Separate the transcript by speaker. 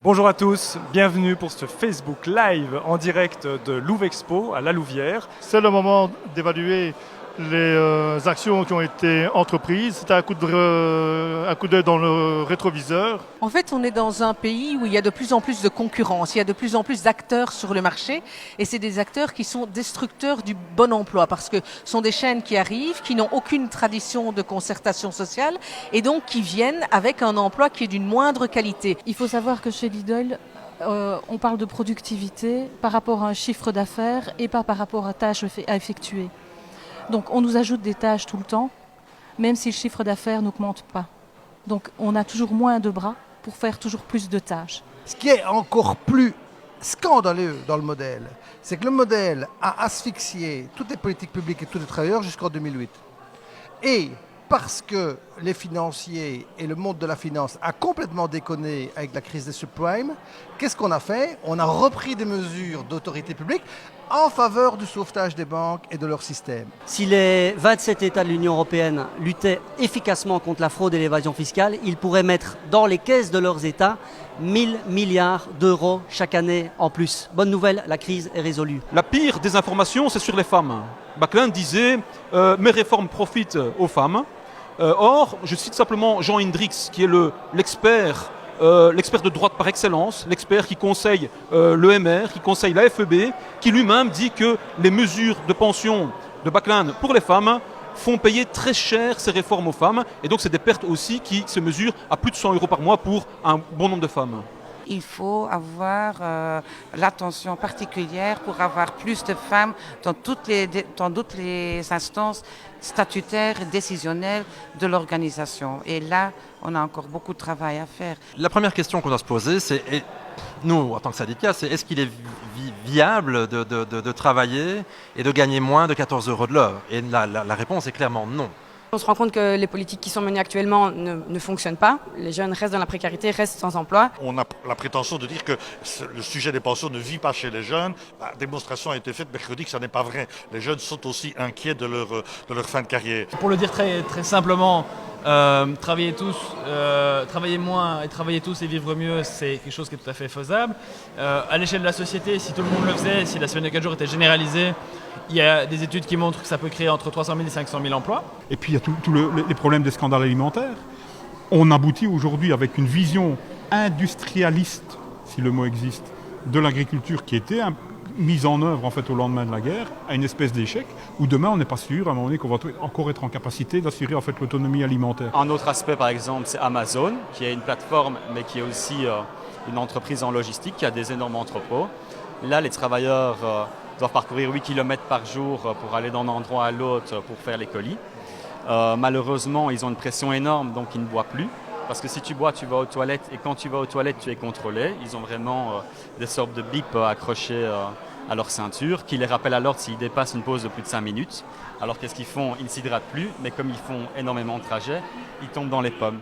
Speaker 1: Bonjour à tous, bienvenue pour ce Facebook Live en direct de Louvexpo à La Louvière.
Speaker 2: C'est le moment d'évaluer les actions qui ont été entreprises. C'est un coup d'œil dans le rétroviseur.
Speaker 3: En fait, on est dans un pays où il y a de plus en plus de concurrence, il y a de plus en plus d'acteurs sur le marché et c'est des acteurs qui sont destructeurs du bon emploi parce que ce sont des chaînes qui arrivent, qui n'ont aucune tradition de concertation sociale et donc qui viennent avec un emploi qui est d'une moindre qualité.
Speaker 4: Il faut savoir que chez Lidl, on parle de productivité par rapport à un chiffre d'affaires et pas par rapport à tâches à effectuer. Donc on nous ajoute des tâches tout le temps, même si le chiffre d'affaires n'augmente pas. Donc on a toujours moins de bras pour faire toujours plus de tâches.
Speaker 5: Ce qui est encore plus scandaleux dans le modèle, c'est que le modèle a asphyxié toutes les politiques publiques et tous les travailleurs jusqu'en 2008. Et parce que les financiers et le monde de la finance a complètement déconné avec la crise des subprimes, qu'est-ce qu'on a fait? On a repris des mesures d'autorité publique en faveur du sauvetage des banques et de leur système.
Speaker 6: Si les 27 États de l'Union européenne luttaient efficacement contre la fraude et l'évasion fiscale, ils pourraient mettre dans les caisses de leurs États 1000 milliards d'euros chaque année en plus. Bonne nouvelle, la crise est résolue.
Speaker 7: La pire désinformation, c'est sur les femmes. Backlund disait « mes réformes profitent aux femmes ». Or, je cite simplement Jean Hendricks, qui est l'expert de droite par excellence, l'expert qui conseille l'EMR, qui conseille la FEB, qui lui-même dit que les mesures de pension de Backlund pour les femmes font payer très cher ces réformes aux femmes. Et donc c'est des pertes aussi qui se mesurent à plus de 100 € par mois pour un bon nombre de femmes.
Speaker 8: Il faut avoir l'attention particulière pour avoir plus de femmes dans toutes les instances statutaires et décisionnelles de l'organisation. Et là, on a encore beaucoup de travail à faire.
Speaker 9: La première question qu'on doit se poser, c'est, nous, en tant que syndicat, c'est est-ce qu'il est viable de travailler et de gagner moins de 14 € de l'heure? Et la réponse est clairement non.
Speaker 10: On se rend compte que les politiques qui sont menées actuellement ne fonctionnent pas. Les jeunes restent dans la précarité, restent sans emploi.
Speaker 2: On a la prétention de dire que le sujet des pensions ne vit pas chez les jeunes. La démonstration a été faite mercredi que ça n'est pas vrai. Les jeunes sont aussi inquiets de leur fin de carrière.
Speaker 11: Pour le dire très, très simplement, travailler moins et travailler tous et vivre mieux, c'est quelque chose qui est tout à fait faisable. À l'échelle de la société, si tout le monde le faisait, si la semaine de 4 jours était généralisée, il y a des études qui montrent que ça peut créer entre 300 000 et 500 000 emplois.
Speaker 12: Et puis il y a tous les problèmes des scandales alimentaires. On aboutit aujourd'hui avec une vision industrialiste, si le mot existe, de l'agriculture qui était mise en œuvre en fait au lendemain de la guerre, à une espèce d'échec où demain on n'est pas sûr à un moment donné qu'on va encore être en capacité d'assurer en fait l'autonomie alimentaire.
Speaker 13: Un autre aspect par exemple c'est Amazon qui est une plateforme mais qui est aussi une entreprise en logistique qui a des énormes entrepôts. Là les travailleurs doivent parcourir 8 km par jour pour aller d'un endroit à l'autre pour faire les colis. Malheureusement ils ont une pression énorme donc ils ne boivent plus. Parce que si tu bois, tu vas aux toilettes et quand tu vas aux toilettes, tu es contrôlé. Ils ont vraiment des sortes de bips accrochés à leur ceinture qui les rappellent à l'ordre s'ils dépassent une pause de plus de 5 minutes. Alors qu'est-ce qu'ils font? Ils ne s'hydratent plus, mais comme ils font énormément de trajets, ils tombent dans les pommes.